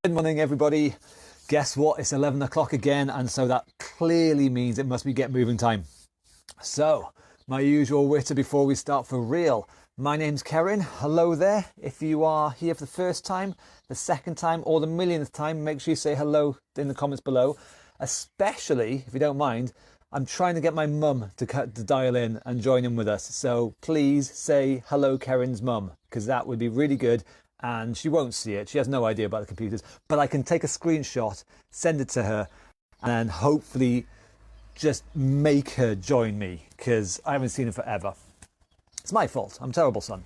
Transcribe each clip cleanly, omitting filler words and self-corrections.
Good morning, everybody. Guess what? It's 11 o'clock again, and so that clearly means it must be get moving time. So, my usual witter before we start for real. My name's Karen. Hello there. If you are here for the first time, the second time, or the millionth time, make sure you say hello in the comments below. Especially, if you don't mind, I'm trying to get my mum to dial in and join in with us. So please say hello, Karen's mum, because that would be really good. And she won't see it. She has no idea about the computers. But I can take a screenshot, send it to her, and hopefully just make her join me, because I haven't seen her forever. It's my fault. I'm a terrible son.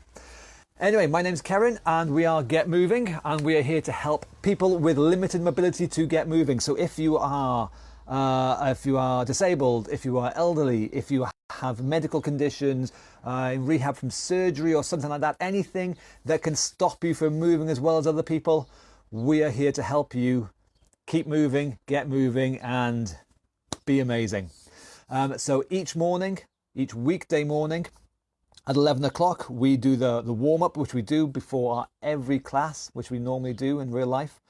Anyway, my name's Karen, and we are Get Moving, and we are here to help people with limited mobility to get moving. So if you are disabled, if you are elderly, if you have medical conditions, in rehab from surgery or something like that, anything that can stop you from moving as well as other people, we are here to help you keep moving, get moving, and be amazing. So each weekday morning at 11 o'clock, we do the warm-up, which we do before every class, which we normally do in real life.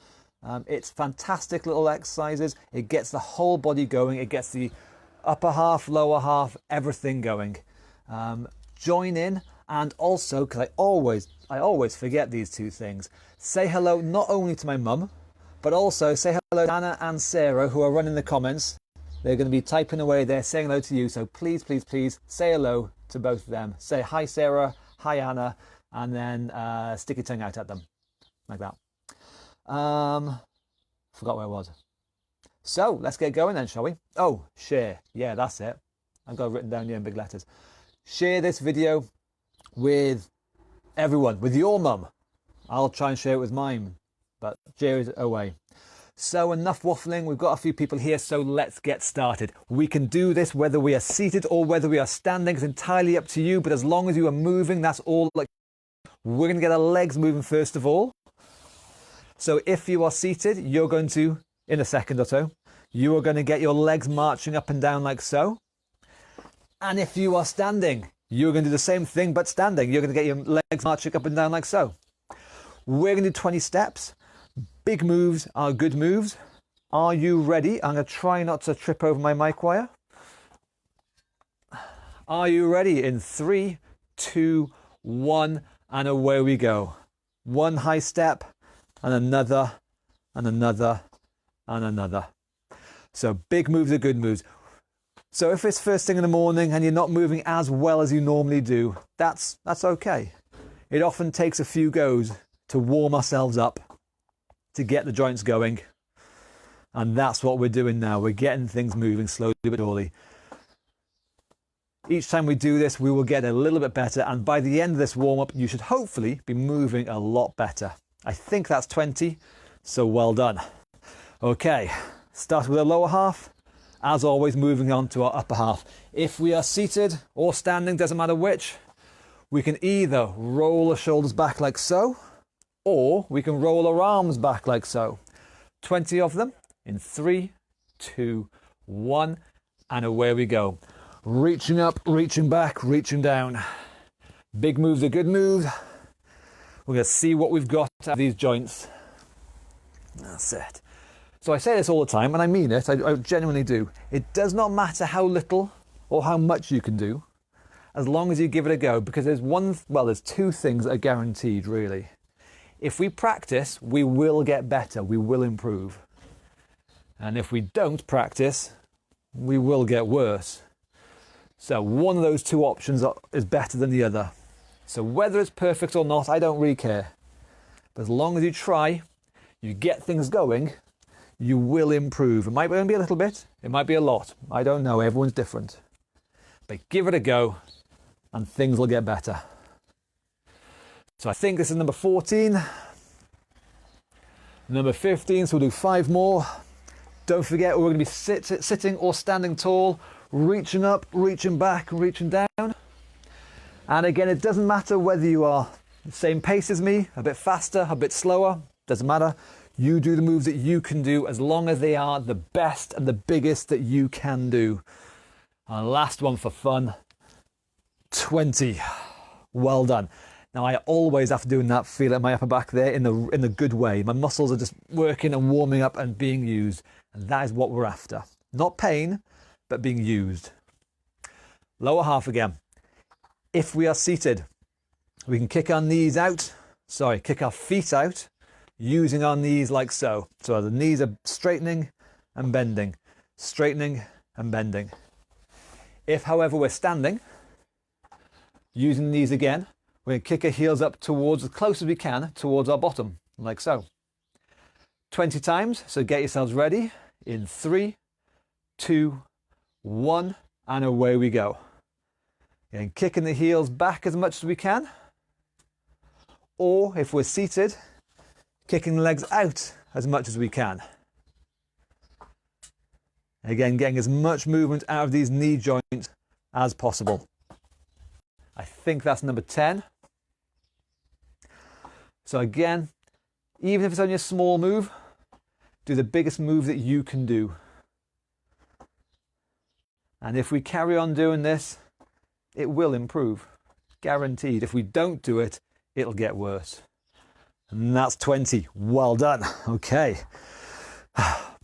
It's fantastic little exercises. It gets the whole body going. It gets the upper half, lower half, everything going. Join in, and also, because I always forget these two things, say hello not only to my mum, but also say hello to Anna and Sarah, who are running the comments. They're going to be typing away there, saying hello to you. So please, please, please say hello to both of them. Say hi, Sarah, hi, Anna, and then stick your tongue out at them, like that. Forgot where I was. So let's get going then, shall we? Oh, share. Yeah, that's it. I've got it written down here in big letters. Share this video with everyone, with your mum. I'll try and share it with mine, but share it away. So enough waffling. We've got a few people here, so let's get started. We can do this whether we are seated or whether we are standing. It's entirely up to you, but as long as you are moving, that's all. We're going to get our legs moving first of all. So if you are seated, you're going to, in a second or so, you are going to get your legs marching up and down like so. And if you are standing, you're going to do the same thing, but standing. You're going to get your legs marching up and down like so. We're going to do 20 steps. Big moves are good moves. Are you ready? I'm going to try not to trip over my mic wire. Are you ready? In 3, 2, 1, and away we go. One high step, and another, and another, and another. So big moves are good moves. So if it's first thing in the morning and you're not moving as well as you normally do, that's okay. It often takes a few goes to warm ourselves up, to get the joints going. And that's what we're doing now. We're getting things moving slowly but surely. Each time we do this, we will get a little bit better. And by the end of this warm-up, you should hopefully be moving a lot better. I think that's 20, so well done. Okay, start with the lower half. As always, moving on to our upper half. If we are seated or standing, doesn't matter which, we can either roll the shoulders back like so, or we can roll our arms back like so. 20 of them in 3, 2, 1, and away we go. Reaching up, reaching back, reaching down. Big moves are good moves. We're going to see what we've got out of these joints. That's it. So I say this all the time, and I mean it, I genuinely do. It does not matter how little or how much you can do, as long as you give it a go, because there's two things that are guaranteed, really. If we practice, we will get better, we will improve. And if we don't practice, we will get worse. So one of those two options is better than the other. So whether it's perfect or not, I don't really care. But as long as you try, you get things going, you will improve. It might only be a little bit, it might be a lot. I don't know, everyone's different. But give it a go and things will get better. So I think this is number 14. Number 15, so we'll do 5 more. Don't forget, we're going to be sitting or standing tall, reaching up, reaching back, reaching down. And again, it doesn't matter whether you are the same pace as me, a bit faster, a bit slower, doesn't matter. You do the moves that you can do as long as they are the best and the biggest that you can do. And last one for fun, 20. Well done. Now I always after doing that feel it in my upper back there in the good way. My muscles are just working and warming up and being used. And that is what we're after. Not pain, but being used. Lower half again. If we are seated, we can kick our knees out. Sorry, kick our feet out using our knees like so. So the knees are straightening and bending, straightening and bending. If, however, we're standing, using the knees again, we're going to kick our heels up towards, as close as we can, towards our bottom, like so. 20 times, so get yourselves ready. In 3, 2, 1, and away we go. And kicking the heels back as much as we can. Or, if we're seated, kicking the legs out as much as we can. Again, getting as much movement out of these knee joints as possible. I think that's number 10. So again, even if it's only a small move, do the biggest move that you can do. And if we carry on doing this, it will improve. Guaranteed. If we don't do it, it'll get worse. And that's 20. Well done. Okay.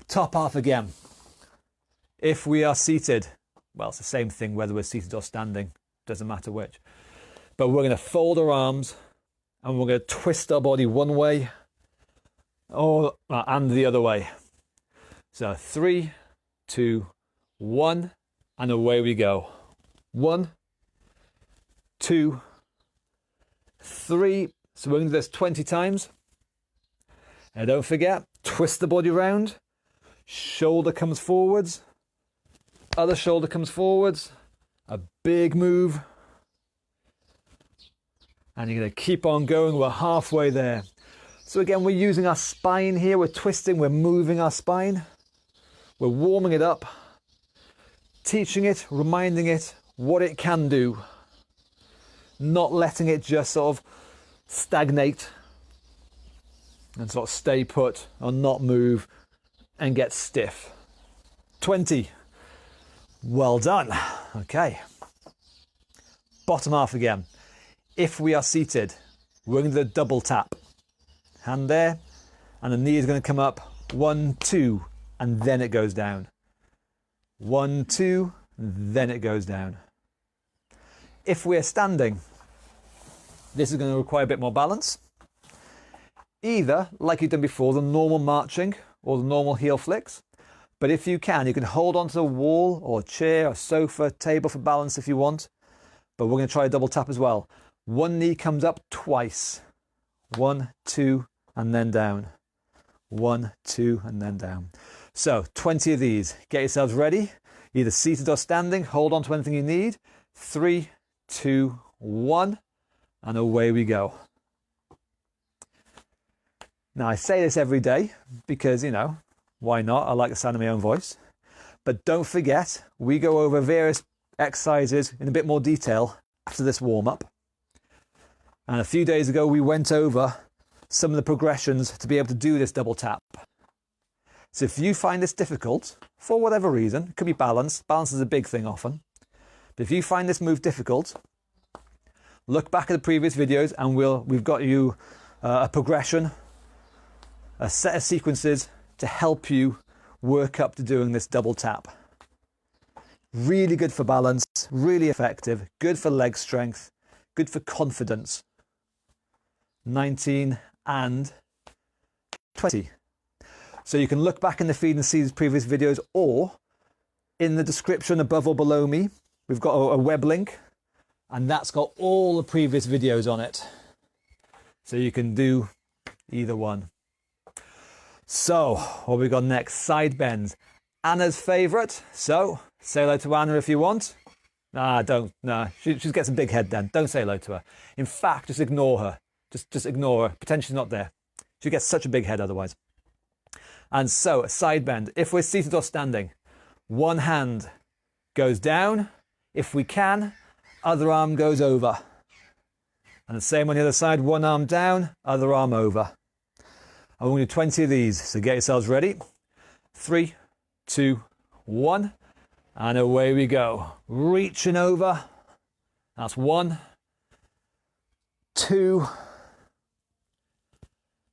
Top half again. If we are seated, well, it's the same thing whether we're seated or standing. Doesn't matter which. But we're going to fold our arms and we're going to twist our body one way and the other way. So 3, 2, 1, and away we go. 1, 2, 3. So we're going to do this 20 times. And don't forget, twist the body round. Shoulder comes forwards. Other shoulder comes forwards. A big move. And you're going to keep on going. We're halfway there. So again, we're using our spine here. We're twisting, we're moving our spine. We're warming it up. Teaching it, reminding it what it can do. Not letting it just sort of stagnate and sort of stay put or not move and get stiff. 20. Well done. Okay. Bottom half again. If we are seated, we're going to do the double tap. Hand there, and the knee is going to come up. 1, 2, and then it goes down. 1, 2, then it goes down. If we're standing, this is going to require a bit more balance. Either, like you've done before, the normal marching or the normal heel flicks. But if you can hold onto a wall or chair or sofa, table for balance if you want. But we're going to try a double tap as well. One knee comes up twice. 1, 2, and then down. 1, 2, and then down. So 20 of these. Get yourselves ready. Either seated or standing. Hold on to anything you need. 3, 2, 1, and away we go. Now I say this every day because, why not? I like the sound of my own voice. But don't forget, we go over various exercises in a bit more detail after this warm-up. And a few days ago, we went over some of the progressions to be able to do this double tap. So if you find this difficult, for whatever reason, it could be balance. Balance is a big thing often. But if you find this move difficult, look back at the previous videos and we've got you a progression, a set of sequences to help you work up to doing this double tap. Really good for balance, really effective, good for leg strength, good for confidence. 19 and 20. So you can look back in the feed and see the previous videos, or in the description above or below me, we've got a web link and that's got all the previous videos on it. So you can do either one. So what we got next? Side bends. Anna's favourite. So say hello to Anna if you want. She just gets a big head then. Don't say hello to her. In fact, just ignore her. Just ignore her. Pretend she's not there. She gets such a big head otherwise. And so, a side bend. If we're seated or standing, one hand goes down. If we can, other arm goes over. And the same on the other side. One arm down, other arm over. And we're going to do 20 of these. So get yourselves ready. 3, 2, 1. And away we go. Reaching over. That's 1, 2,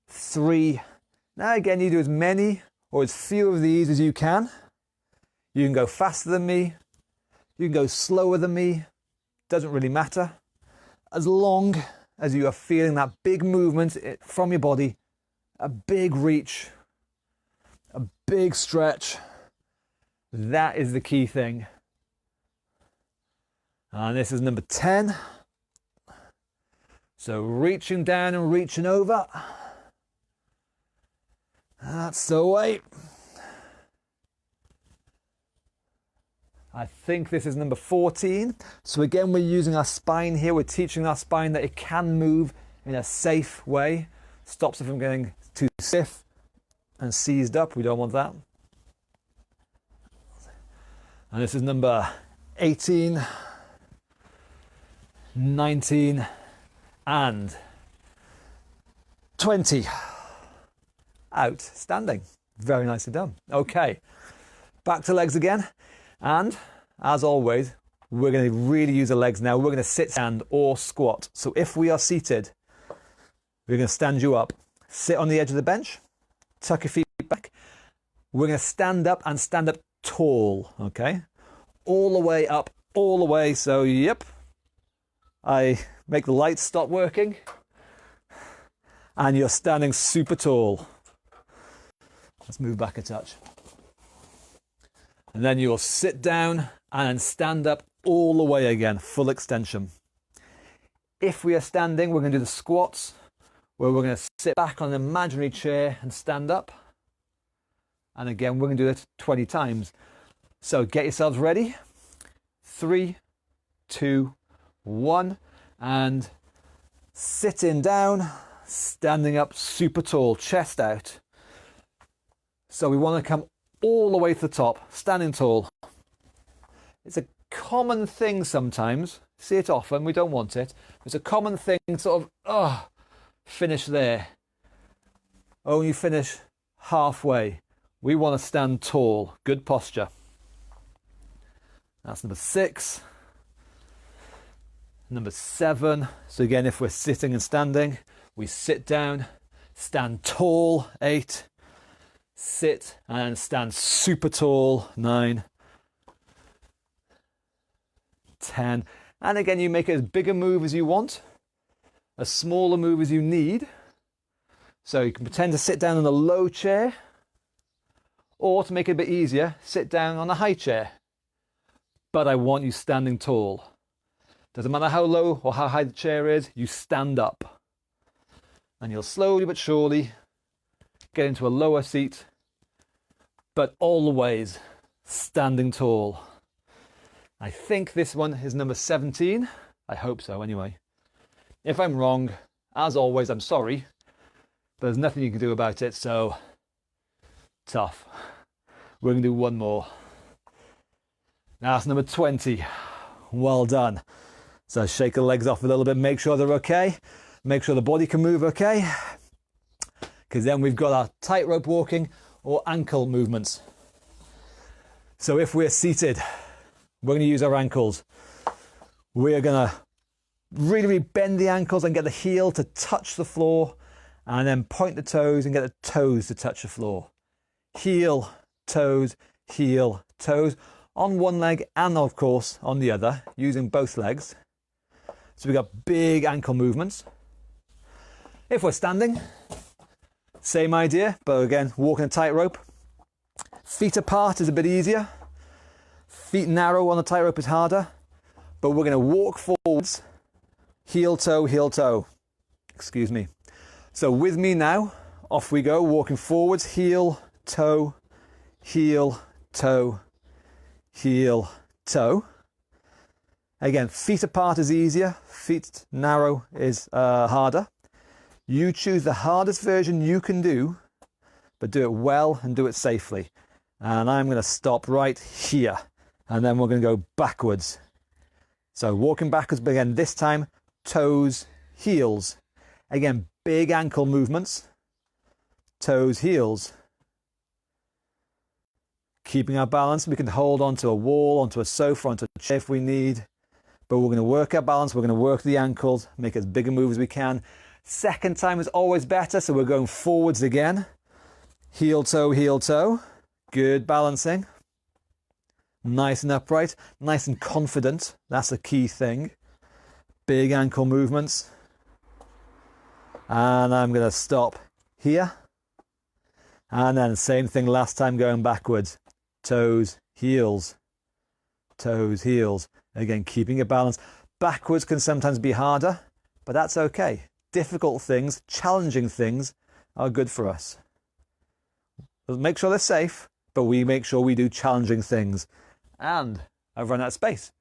3. Now again, you do as many or as few of these as you can. You can go faster than me. You can go slower than me. Doesn't really matter. As long as you are feeling that big movement from your body, a big reach, a big stretch, that is the key thing. And this is number 10. So reaching down and reaching over. That's the way. I think this is number 14. So again, we're using our spine here. We're teaching our spine that it can move in a safe way. Stops it from getting too stiff and seized up. We don't want that. And this is number 18, 19, and 20. Outstanding. Very nicely done. Okay, back to legs again. And as always, we're going to really use the legs now. We're going to sit, stand, or squat. So if we are seated, we're going to stand you up. Sit on the edge of the bench. Tuck your feet back. We're going to stand up and stand up tall. Okay? All the way up, all the way. So, yep. I make the lights stop working. And you're standing super tall. Let's move back a touch. And then you'll sit down and stand up all the way again, full extension. If we are standing, we're going to do the squats, where we're going to sit back on an imaginary chair and stand up. And again, we're going to do it 20 times. So get yourselves ready. 3, 2, 1. And sitting down, standing up super tall, chest out. So we want to come all the way to the top, standing tall. It's a common thing sometimes. See it often, we don't want it. It's a common thing, sort of, finish there. Only finish halfway. We want to stand tall, good posture. That's number 6. Number 7. So again, if we're sitting and standing, we sit down, stand tall, 8. Sit and stand super tall, 9, 10. And again, you make it as big a move as you want, as small a move as you need. So you can pretend to sit down on a low chair, or to make it a bit easier, sit down on a high chair. But I want you standing tall. Doesn't matter how low or how high the chair is, you stand up. And you'll slowly but surely get into a lower seat, but always standing tall. I think this one is number 17. I hope so anyway. If I'm wrong, as always, I'm sorry, but there's nothing you can do about it, so tough. We're going to do one more. Now that's number 20. Well done. So shake the legs off a little bit, make sure they're okay. Make sure the body can move okay. Because then we've got our tightrope walking or ankle movements. So if we're seated, we're going to use our ankles. We're going to really bend the ankles and get the heel to touch the floor, and then point the toes and get the toes to touch the floor. Heel, toes, on one leg and of course on the other, using both legs. So we've got big ankle movements. If we're standing, same idea, but again, walking a tightrope. Feet apart is a bit easier. Feet narrow on the tightrope is harder, but we're going to walk forwards, heel toe. Excuse me. So with me now, off we go, walking forwards, heel, toe, heel, toe, heel, toe. Again, feet apart is easier, feet narrow is harder. You choose the hardest version you can do, but do it well and do it safely. And I'm going to stop right here, and then we're going to go backwards. So walking backwards, but again, this time, toes, heels. Again, big ankle movements, toes, heels. Keeping our balance, we can hold onto a wall, onto a sofa, onto a chair if we need. but we're going to work our balance, we're going to work the ankles, make as big a move as we can. Second time is always better, so we're going forwards again. Heel toe, good balancing. Nice and upright, nice and confident, that's the key thing. Big ankle movements. And I'm going to stop here. And then same thing last time, going backwards. Toes, heels. Toes, heels. Again, keeping it balanced. Backwards can sometimes be harder, but that's okay. Difficult things, challenging things are good for us. We'll make sure they're safe, but we make sure we do challenging things. And I've run out of space.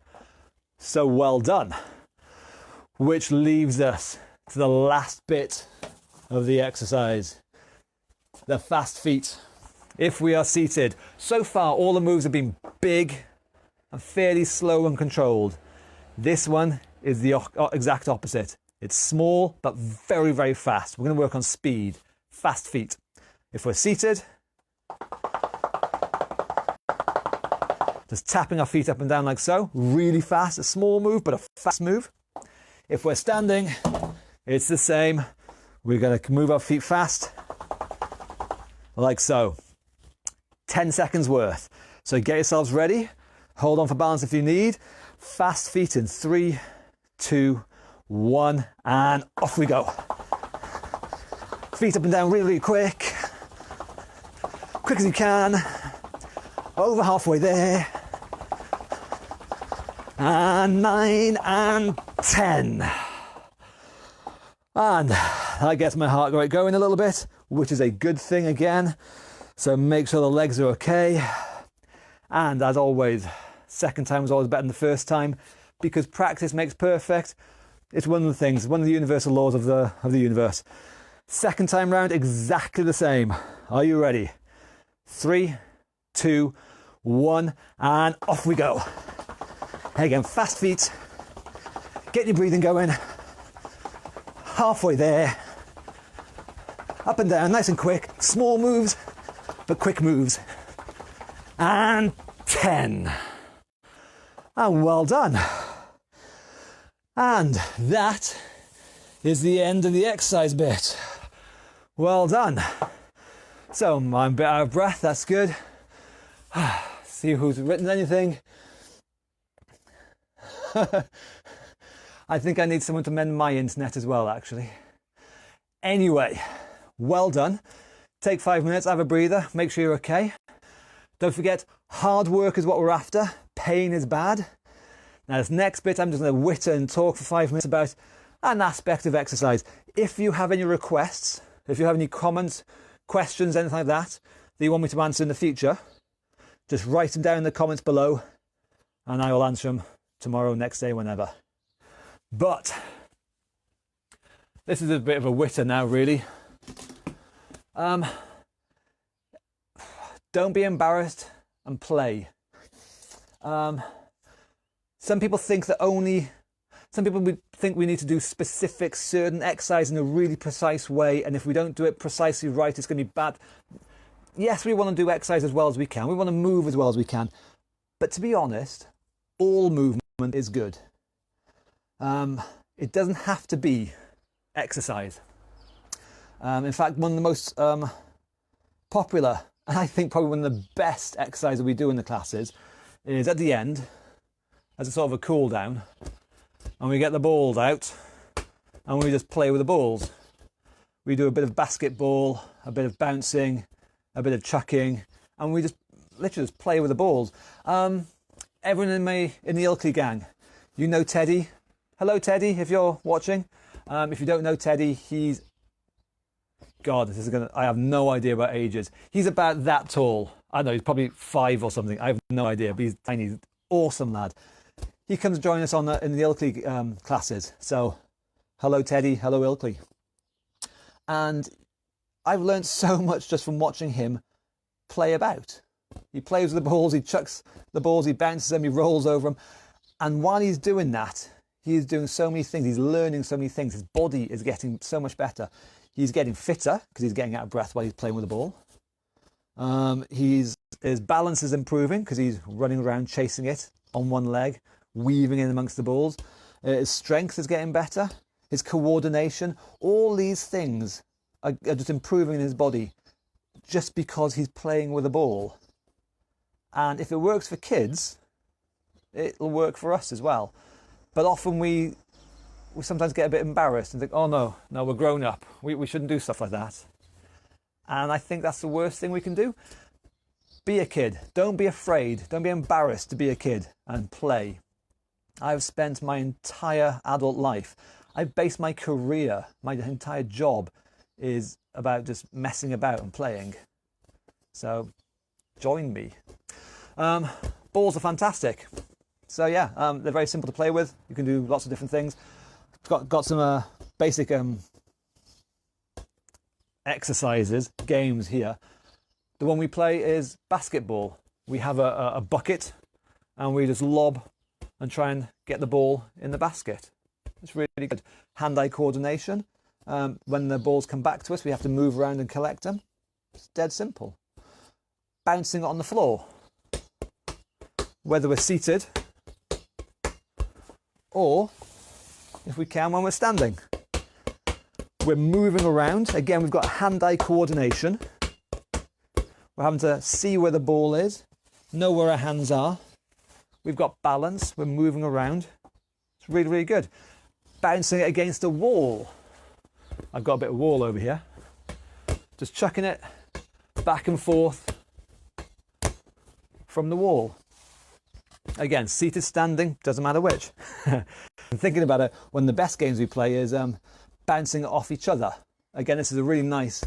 So well done. Which leaves us to the last bit of the exercise. The fast feet. If we are seated, so far all the moves have been big and fairly slow and controlled. This one is the exact opposite. It's small but very, very fast. We're going to work on speed. Fast feet. If we're seated, just tapping our feet up and down like so. Really fast. A small move but a fast move. If we're standing, it's the same. We're going to move our feet fast like so. 10 seconds worth. So get yourselves ready. Hold on for balance if you need. Fast feet in 3, 2, 1, and off we go. Feet up and down really, really quick. Quick as you can. Over halfway there. And 9 and 10. And that gets my heart rate going a little bit, which is a good thing again. So make sure the legs are okay. And as always, second time is always better than the first time because practice makes perfect. It's one of the things, one of the universal laws of the universe. Second time round, exactly the same. Are you ready? 3, 2, 1, and off we go. Again, fast feet. Get your breathing going. Halfway there. Up and down, nice and quick. Small moves, but quick moves. And 10. And well done. And that is the end of the exercise bit. Well done. So I'm a bit out of breath, that's good. See who's written anything. I think I need someone to mend my internet as well, actually. Anyway, well done. Take 5 minutes, have a breather, make sure you're okay. Don't forget, hard work is what we're after. Pain is bad. Now this next bit, I'm just going to witter and talk for 5 minutes about an aspect of exercise. If you have any requests, if you have any comments, questions, anything like that you want me to answer in the future, just write them down in the comments below and I will answer them tomorrow, next day, whenever. But this is a bit of a witter now, really. Don't be embarrassed and play. Some people think we need to do specific certain exercise in a really precise way, and if we don't do it precisely right, it's going to be bad. Yes, we want to do exercise as well as we can. We want to move as well as we can. But to be honest, all movement is good. It doesn't have to be exercise. In fact, one of the most popular, and I think probably one of the best exercises we do in the classes is at the end, as a sort of a cool down, and we get the balls out and we just play with the balls. We do a bit of basketball, a bit of bouncing, a bit of chucking, and we just literally just play with the balls. Everyone in the Ilkley gang, you know Teddy. Hello Teddy, if you're watching. If you don't know Teddy, he's... God, I have no idea about ages. He's about that tall. I don't know, he's probably 5 or something. I have no idea, but he's tiny. He's awesome lad. He comes to join us in the Ilkley classes. So, hello Teddy, hello Ilkley. And I've learned so much just from watching him play about. He plays with the balls, he chucks the balls, he bounces them, he rolls over them. And while he's doing that, he's doing so many things. He's learning so many things. His body is getting so much better. He's getting fitter because he's getting out of breath while he's playing with the ball. His balance is improving because he's running around chasing it on one leg weaving in amongst the balls. His strength is getting better. His coordination, all these things are just improving in his body just because he's playing with a ball. And if it works for kids, it'll work for us as well. But often we sometimes get a bit embarrassed and think, oh no, we're grown up. We shouldn't do stuff like that. And I think that's the worst thing we can do. Be a kid. Don't be afraid. Don't be embarrassed to be a kid and play. I've spent my entire adult life, I've based my career, my entire job is about just messing about and playing. So join me. Balls are fantastic. So yeah, they're very simple to play with. You can do lots of different things. Got some basic exercises, games here. The one we play is basketball. We have a bucket and we just lob and try and get the ball in the basket. It's really good. Hand-eye coordination. When the balls come back to us, we have to move around and collect them. It's dead simple. Bouncing it on the floor. Whether we're seated or, if we can, when we're standing. We're moving around. Again, we've got hand-eye coordination. We're having to see where the ball is, know where our hands are. We've got balance. We're moving around. It's really, really good. Bouncing it against a wall. I've got a bit of wall over here. Just chucking it back and forth from the wall. Again, seated, standing, doesn't matter which. I'm thinking about it, one of the best games we play is bouncing it off each other. Again, this is a really nice,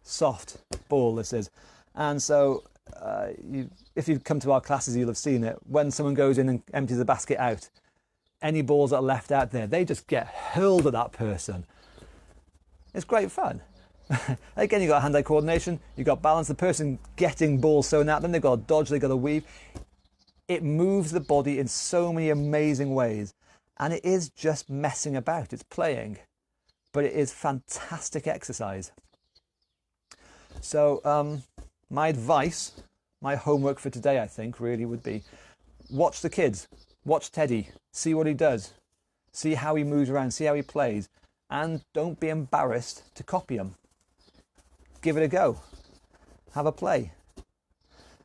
soft ball, this is. And so, if you've come to our classes, you'll have seen it. When someone goes in and empties the basket out, any balls that are left out there, they just get hurled at that person. It's great fun. Again, you've got hand-eye coordination, you've got balance. The person getting balls thrown at them, they've got to dodge, they've got to weave. It moves the body in so many amazing ways. And it is just messing about. It's playing. But it is fantastic exercise. So my advice, my homework for today, I think, really would be watch the kids. Watch Teddy. See what he does. See how he moves around. See how he plays. And don't be embarrassed to copy him. Give it a go. Have a play.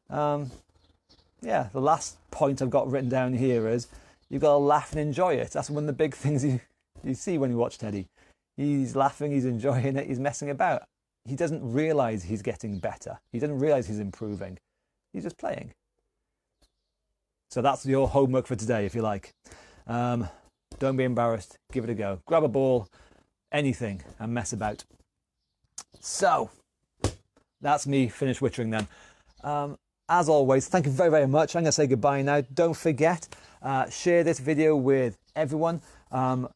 Yeah, the last point I've got written down here is you've got to laugh and enjoy it. That's one of the big things you see when you watch Teddy. He's laughing, he's enjoying it, he's messing about. He doesn't realise he's getting better. He doesn't realise he's improving. He's just playing. So that's your homework for today, if you like. Don't be embarrassed. Give it a go. Grab a ball, anything, and mess about. So, that's me finished wittering then. As always, thank you very, very much. I'm going to say goodbye now. Don't forget, share this video with everyone. I'm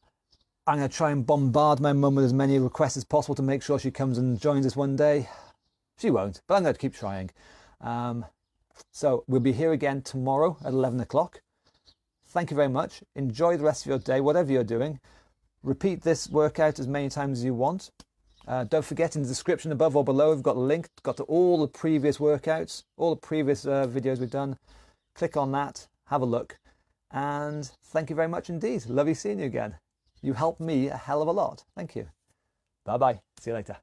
going to try and bombard my mum with as many requests as possible to make sure she comes and joins us one day. She won't, but I'm going to keep trying. So we'll be here again tomorrow at 11 o'clock. Thank you very much. Enjoy the rest of your day, whatever you're doing. Repeat this workout as many times as you want. Don't forget, in the description above or below, we've got a link to all the previous workouts, all the previous videos we've done. Click on that, have a look. And thank you very much indeed. Lovely seeing you again. You helped me a hell of a lot. Thank you. Bye-bye. See you later.